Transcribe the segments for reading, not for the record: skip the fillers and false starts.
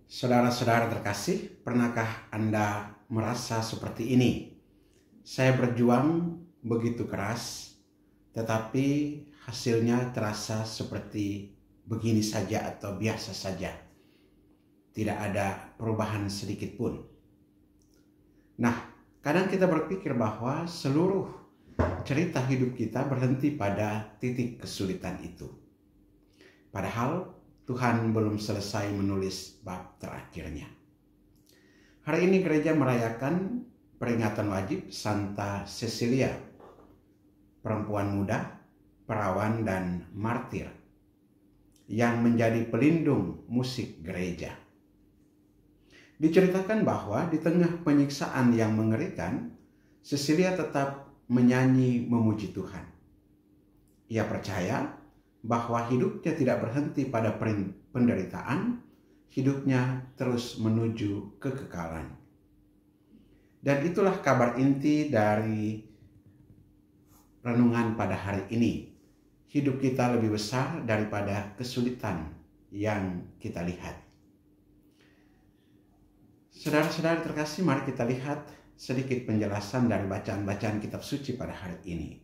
Saudara-saudara terkasih, pernahkah Anda merasa seperti ini? Saya berjuang begitu keras, tetapi hasilnya terasa seperti begini saja atau biasa saja. Tidak ada perubahan sedikit pun. Nah, kadang kita berpikir bahwa seluruh cerita hidup kita berhenti pada titik kesulitan itu. Padahal Tuhan belum selesai menulis bab terakhirnya. Hari ini gereja merayakan peringatan wajib Santa Cecilia, perempuan muda, perawan dan martir, yang menjadi pelindung musik gereja. Diceritakan bahwa di tengah penyiksaan yang mengerikan, Cecilia tetap menyanyi memuji Tuhan. Ia percaya bahwa hidupnya tidak berhenti pada penderitaan, hidupnya terus menuju kekekalan. Dan itulah kabar inti dari renungan pada hari ini. Hidup kita lebih besar daripada kesulitan yang kita lihat. Saudara-saudara terkasih, mari kita lihat sedikit penjelasan dari bacaan-bacaan kitab suci pada hari ini.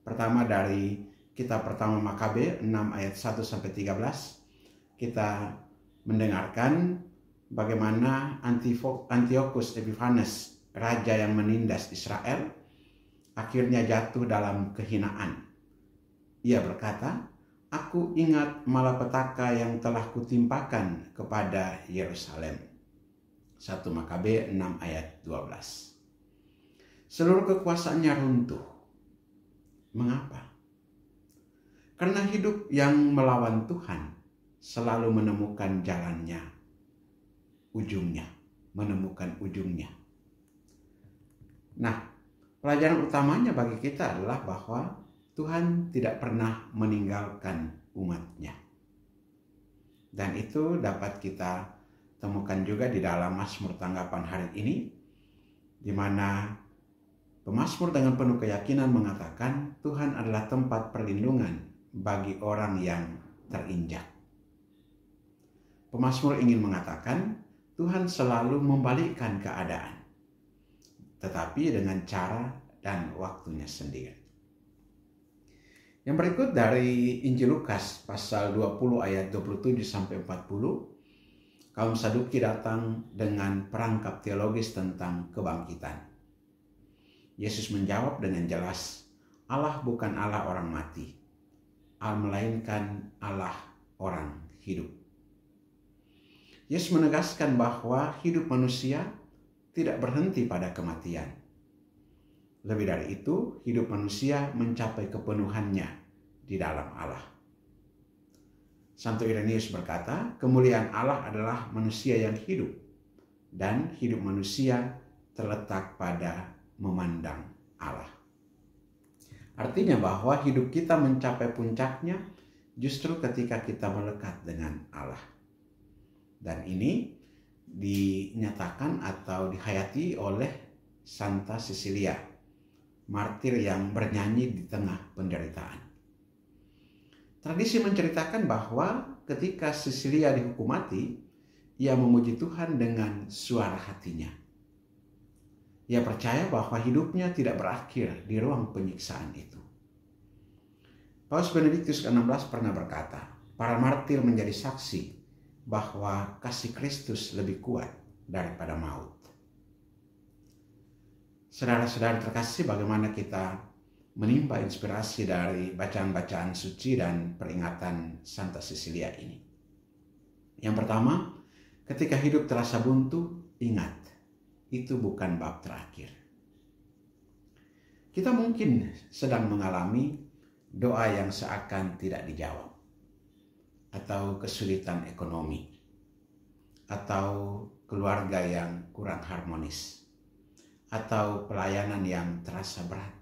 Pertama dari Kitab pertama Makabe 6 ayat 1-13, kita mendengarkan bagaimana Antiochus Epiphanes, raja yang menindas Israel, akhirnya jatuh dalam kehinaan. Ia berkata, "Aku ingat malapetaka yang telah kutimpakan kepada Yerusalem." 1 Makabe 6 ayat 12. Seluruh kekuasaannya runtuh. Mengapa? Karena hidup yang melawan Tuhan selalu menemukan jalannya, menemukan ujungnya. Nah, pelajaran utamanya bagi kita adalah bahwa Tuhan tidak pernah meninggalkan umat-Nya. Dan itu dapat kita temukan juga di dalam Mazmur tanggapan hari ini, di mana pemazmur dengan penuh keyakinan mengatakan Tuhan adalah tempat perlindungan bagi orang yang terinjak. Pemazmur ingin mengatakan Tuhan selalu membalikkan keadaan, tetapi dengan cara dan waktunya sendiri. Yang berikut dari Injil Lukas pasal 20 ayat 27-40, kaum Saduki datang dengan perangkap teologis tentang kebangkitan. Yesus menjawab dengan jelas, Allah bukan Allah orang mati, melainkan Allah orang hidup. Yesus menegaskan bahwa hidup manusia tidak berhenti pada kematian. Lebih dari itu, hidup manusia mencapai kepenuhannya di dalam Allah. Santo Irenaeus berkata, kemuliaan Allah adalah manusia yang hidup, dan hidup manusia terletak pada memandang Allah. Artinya bahwa hidup kita mencapai puncaknya justru ketika kita melekat dengan Allah. Dan ini dinyatakan atau dihayati oleh Santa Cecilia, martir yang bernyanyi di tengah penderitaan. Tradisi menceritakan bahwa ketika Cecilia dihukum mati, ia memuji Tuhan dengan suara hatinya. Ia percaya bahwa hidupnya tidak berakhir di ruang penyiksaan itu. Paus Benediktus ke-16 pernah berkata, para martir menjadi saksi bahwa kasih Kristus lebih kuat daripada maut. Saudara-saudara terkasih, bagaimana kita menimba inspirasi dari bacaan-bacaan suci dan peringatan Santa Cecilia ini. Yang pertama, ketika hidup terasa buntu, ingat, itu bukan bab terakhir. Kita mungkin sedang mengalami doa yang seakan tidak dijawab, atau kesulitan ekonomi, atau keluarga yang kurang harmonis, atau pelayanan yang terasa berat,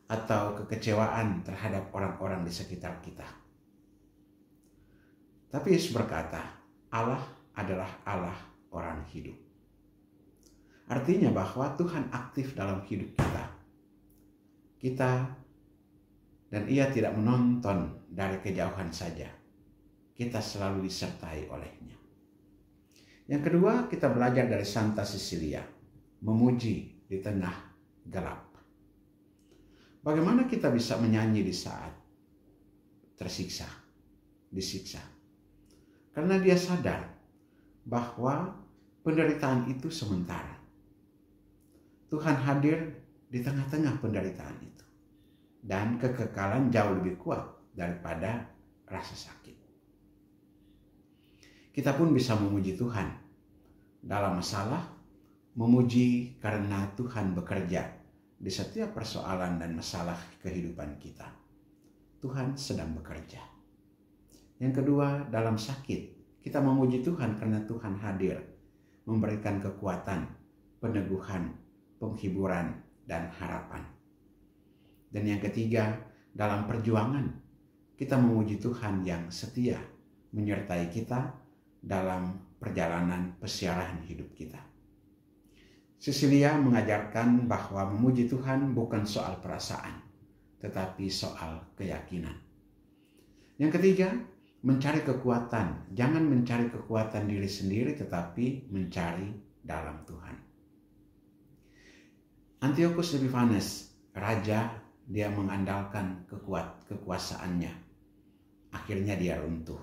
atau kekecewaan terhadap orang-orang di sekitar kita. Tapi Yesus berkata, Allah adalah Allah orang hidup. Artinya bahwa Tuhan aktif dalam hidup kita, dan Ia tidak menonton dari kejauhan saja. Kita selalu disertai oleh-Nya. Yang kedua, kita belajar dari Santa Cecilia, memuji di tengah gelap. Bagaimana kita bisa menyanyi di saat disiksa? Karena dia sadar bahwa penderitaan itu sementara. Tuhan hadir di tengah-tengah penderitaan itu. Dan kekekalan jauh lebih kuat daripada rasa sakit. Kita pun bisa memuji Tuhan dalam masalah, memuji karena Tuhan bekerja di setiap persoalan dan masalah kehidupan kita. Tuhan sedang bekerja. Yang kedua, dalam sakit, kita memuji Tuhan karena Tuhan hadir, memberikan kekuatan, peneguhan, penghiburan, dan harapan. Dan yang ketiga, dalam perjuangan, kita memuji Tuhan yang setia menyertai kita dalam perjalanan pesiaran hidup kita. Cecilia mengajarkan bahwa memuji Tuhan bukan soal perasaan, tetapi soal keyakinan. Yang ketiga, mencari kekuatan. Jangan mencari kekuatan diri sendiri, tetapi mencari dalam Tuhan. Antiochus Epiphanes, raja, dia mengandalkan kekuasaannya. Akhirnya dia runtuh,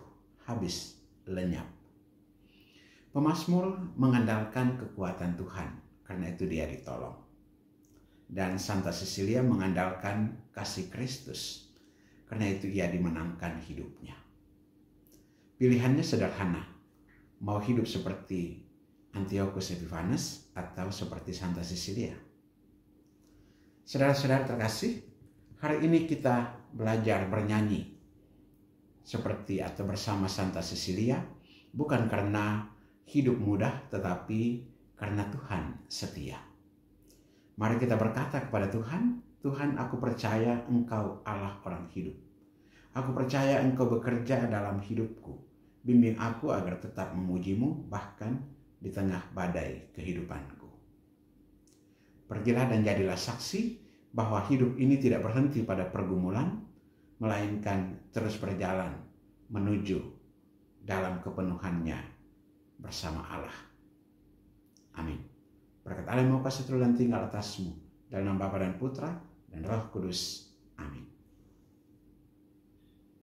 habis, lenyap. Pemazmur mengandalkan kekuatan Tuhan, karena itu dia ditolong. Dan Santa Cecilia mengandalkan kasih Kristus, karena itu ia dimenangkan hidupnya. Pilihannya sederhana, mau hidup seperti Antiochus Epiphanes atau seperti Santa Cecilia. Saudara-saudara terkasih, hari ini kita belajar bernyanyi seperti atau bersama Santa Cecilia, bukan karena hidup mudah, tetapi karena Tuhan setia. Mari kita berkata kepada Tuhan, Tuhan, aku percaya Engkau Allah orang hidup. Aku percaya Engkau bekerja dalam hidupku. Bimbing aku agar tetap memuji-Mu bahkan di tengah badai kehidupanku. Pergilah dan jadilah saksi bahwa hidup ini tidak berhenti pada pergumulan, melainkan terus berjalan menuju dalam kepenuhannya bersama Allah. Amin. Berkat Allah yang Maha Kuasa turun dan tinggal atasmu, dalam nama Bapa dan Putra dan Roh Kudus. Amin.